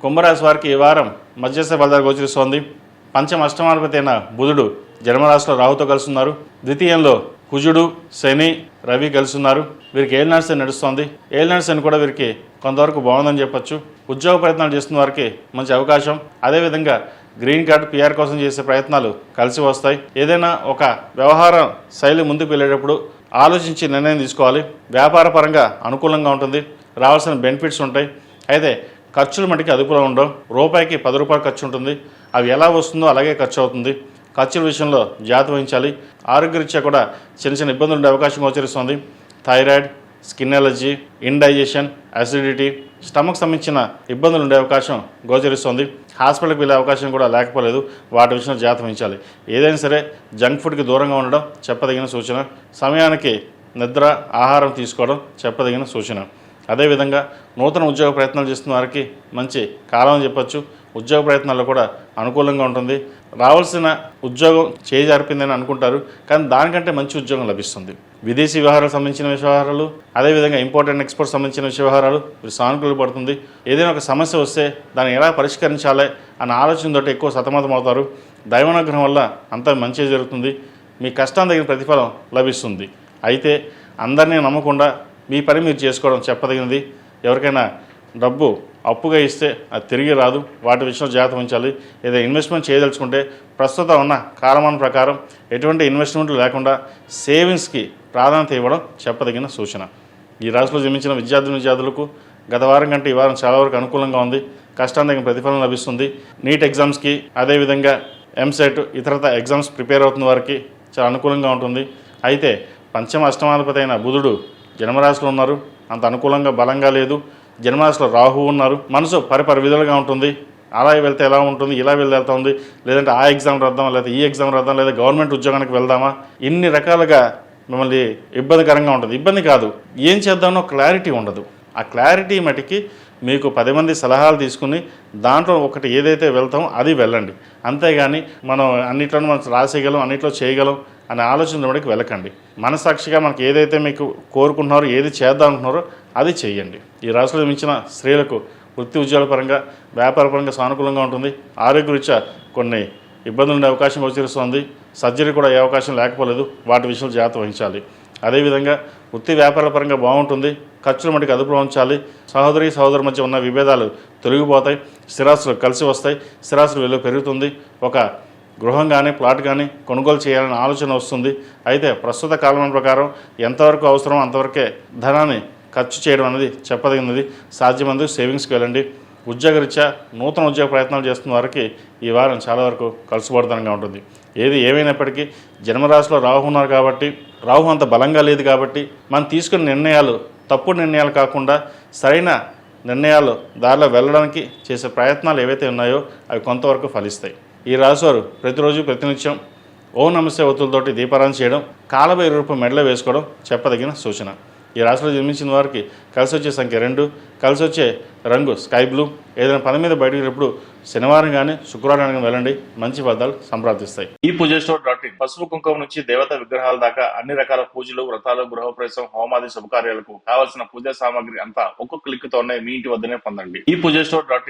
కుంభరాశి వారికి ఈ వారం మధ్యస్థ ఫలితాలు గోచరిస్తోంది. పంచమ అష్టమాధిపతి అయిన బుధుడు జన్మరాశిలో రాహుతో కలుస్తున్నారు. ద్వితీయంలో కుజుడు, శని, రవి కలుస్తున్నారు. వీరికి ఏలినాటి శని నడుస్తోంది. ఏలినాటి శని కూడా వీరికి కొంతవరకు బాగుందని చెప్పొచ్చు. ఉద్యోగ ప్రయత్నాలు చేస్తున్న వారికి మంచి అవకాశం. అదేవిధంగా గ్రీన్ కార్డు పిఆర్ కోసం చేసే ప్రయత్నాలు కలిసి వస్తాయి. ఏదైనా ఒక వ్యవహార శైలి ముందుకు వెళ్ళేటప్పుడు ఆలోచించి నిర్ణయం తీసుకోవాలి. వ్యాపార పరంగా అనుకూలంగా ఉంటుంది. రావాల్సిన బెనిఫిట్స్ ఉంటాయి. అయితే ఖర్చులు మటుకి అదుపులో ఉండవు. రూపాయికి 10 రూపాయలు ఖర్చు ఉంటుంది. అవి ఎలా వస్తుందో అలాగే ఖర్చు అవుతుంది. ఖర్చుల విషయంలో జాగ్రత్త వహించాలి. ఆరోగ్యరీత్యా కూడా చిన్న చిన్న ఇబ్బందులు ఉండే అవకాశం గోచరిస్తుంది. Thyroid, skin allergy, indigestion, acidity, stomach సంబంధించిన ఇబ్బందులు ఉండే అవకాశం గోచరిస్తుంది. హాస్పిటల్కి వెళ్ళే అవకాశం కూడా లేకపోలేదు. వాటి విషయంలో జాగ్రత్త వహించాలి. ఏదైనా సరే జంక్ ఫుడ్కి దూరంగా ఉండడం చెప్పదగిన సూచన. సమయానికి నిద్ర, ఆహారం తీసుకోవడం చెప్పదగిన సూచన. అదేవిధంగా నూతన ఉద్యోగ ప్రయత్నాలు చేస్తున్న వారికి మంచి కాలం అని చెప్పొచ్చు. ఉద్యోగ ప్రయత్నాల్లో కూడా అనుకూలంగా ఉంటుంది. రావాల్సిన ఉద్యోగం చేజారిపోయిందని అనుకుంటారు, కానీ దానికంటే మంచి ఉద్యోగం లభిస్తుంది. విదేశీ వ్యవహారాలకు సంబంధించిన వ్యవహారాలు, అదేవిధంగా ఇంపోర్ట్ అండ్ ఎక్స్పోర్ట్ సంబంధించిన వ్యవహారాలు సానుకూల పడుతుంది. ఏదైనా ఒక సమస్య వస్తే దాన్ని ఎలా పరిష్కరించాలి అన్న ఆలోచనతో ఎక్కువ సతమతం అవుతారు. దైవానుగ్రహం వల్ల అంతా మంచి జరుగుతుంది. మీ కష్టాన్ని తగిన ప్రతిఫలం లభిస్తుంది. అయితే అందరినీ నమ్మకుండా మీ పని మీరు చేసుకోవడం చెప్పదగినది. ఎవరికైనా డబ్బు అప్పుగా ఇస్తే అది తిరిగి రాదు. వాటి విషయంలో జాగ్రత్త వహించాలి. ఏదైనా ఇన్వెస్ట్మెంట్ చేయదలుచుకుంటే ప్రస్తుతం ఉన్న కాలమాన ప్రకారం ఎటువంటి ఇన్వెస్ట్మెంట్లు లేకుండా సేవింగ్స్కి ప్రాధాన్యత ఇవ్వడం చెప్పదగిన సూచన. ఈ రాశిలో జన్మించిన విద్యార్థులకు గత వారం కంటే ఈ వారం చాలా వరకు అనుకూలంగా ఉంది. కష్టానికి తగిన ప్రతిఫలం లభిస్తుంది. నీట్ ఎగ్జామ్స్కి, అదేవిధంగా ఎంసెట్, ఇతరత ఎగ్జామ్స్ ప్రిపేర్ అవుతున్న వారికి చాలా అనుకూలంగా ఉంటుంది. అయితే పంచమ అష్టమాధిపతి అయిన బుధుడు జన్మరాశిలో ఉన్నారు. అంత అనుకూలంగా బలంగా లేదు. జన్మరాశిలో రాహు ఉన్నారు. మనసు పరివిధులుగా ఉంటుంది. అలా వెళ్తే ఎలా ఉంటుంది, ఇలా వెళ్తా ఉంది, లేదంటే ఆ ఎగ్జామ్ రాద్దామా, లేదా ఈ ఎగ్జామ్ రాద్దాం, లేదా గవర్నమెంట్ ఉద్యోగానికి వెళ్దామా, ఇన్ని రకాలుగా మిమ్మల్ని ఇబ్బందికరంగా ఉంటుంది. ఇబ్బంది కాదు, ఏం చేద్దామో క్లారిటీ ఉండదు. ఆ క్లారిటీ మటుకి మీకు 10 మంది సలహాలు తీసుకుని దాంట్లో ఒకటి ఏదైతే వెళ్తామో అది వెళ్ళండి. అంతేగాని మనం అన్నిట్లోనూ మనం రాసేయగలం, అన్నిట్లో చేయగలం అనే ఆలోచన మటుకు వెళ్ళకండి. మనసాక్షిగా మనకు ఏదైతే మీకు కోరుకుంటున్నారో, ఏది చేద్దాం అనుకుంటున్నారో అది చేయండి. ఈ రాశిలో మించిన స్త్రీలకు వృత్తి ఉద్యోగాల పరంగా, వ్యాపార పరంగా సానుకూలంగా ఉంటుంది. ఆరోగ్యరీత్యా కొన్ని ఇబ్బందులు ఉండే అవకాశం గోచరిస్తుంది. సర్జరీ కూడా ఏ అవకాశం లేకపోలేదు. వాటి విషయంలో జాగ్రత్త వహించాలి. అదేవిధంగా వృత్తి వ్యాపారాల పరంగా బాగుంటుంది. ఖర్చులు మటుకు అదుపులో ఉంచాలి. సహోదరు మధ్య ఉన్న విభేదాలు తొలగిపోతాయి. స్థిరాస్తులు కలిసి వస్తాయి. స్థిరాస్తుల విలువ పెరుగుతుంది. ఒక గృహం కానీ, ప్లాట్ కానీ కొనుగోలు చేయాలనే ఆలోచన వస్తుంది. అయితే ప్రస్తుత కాలం ప్రకారం ఎంతవరకు అవసరమో అంతవరకే ధనాన్ని ఖర్చు చేయడం అనేది చెప్పదగినది. సాధ్యమందు సేవింగ్స్కి వెళ్ళండి. ఉద్యోగరీత్యా నూతన ఉద్యోగ ప్రయత్నాలు చేస్తున్న వారికి ఈ వారం చాలా వరకు కలుసుబడతనంగా ఉంటుంది. ఏది ఏమైనప్పటికీ జన్మరాశిలో రాహు ఉన్నారు కాబట్టి, రాహు అంత బలంగా లేదు కాబట్టి మనం తీసుకున్న నిర్ణయాలు తప్పుడు నిర్ణయాలు కాకుండా సరైన నిర్ణయాలు దారిలో వెళ్ళడానికి చేసే ప్రయత్నాలు ఏవైతే ఉన్నాయో అవి కొంతవరకు ఫలిస్తాయి. ఈ రాశివారు ప్రతిరోజు ప్రతినిత్యం ఓం నమస్తే ఒత్తులతోటి దీపారాధన చేయడం, కాలభైరవ రూపం మెడలో వేసుకోవడం చెప్పదగిన సూచన. ఈ రాశిలో జన్మించిన వారికి కలిసి వచ్చే సంఖ్య 2, కలిసి వచ్చే రంగు స్కై బ్లూ. ఏదైనా పని మీద బయటకు శనివారం కానీ, శుక్రవారం కానీ వెళ్ళండి. మంచి ఫలితాలు సంప్రాప్తిస్తాయి. ఈ పూజస్టోర్.in పసుపు కుంకుమ నుంచి దేవతా విగ్రహాల దాకా అన్ని రకాల పూజలు, వ్రతాలు, గృహప్రవేశం, హోమాది శుభకార్యాలకు కావాల్సిన పూజా సామాగ్రి అంతా ఒక్కొక్క క్లిక్ తోనే మీ ఇంటి వద్దనే పొందండి. ఈ పూజస్టోర్.in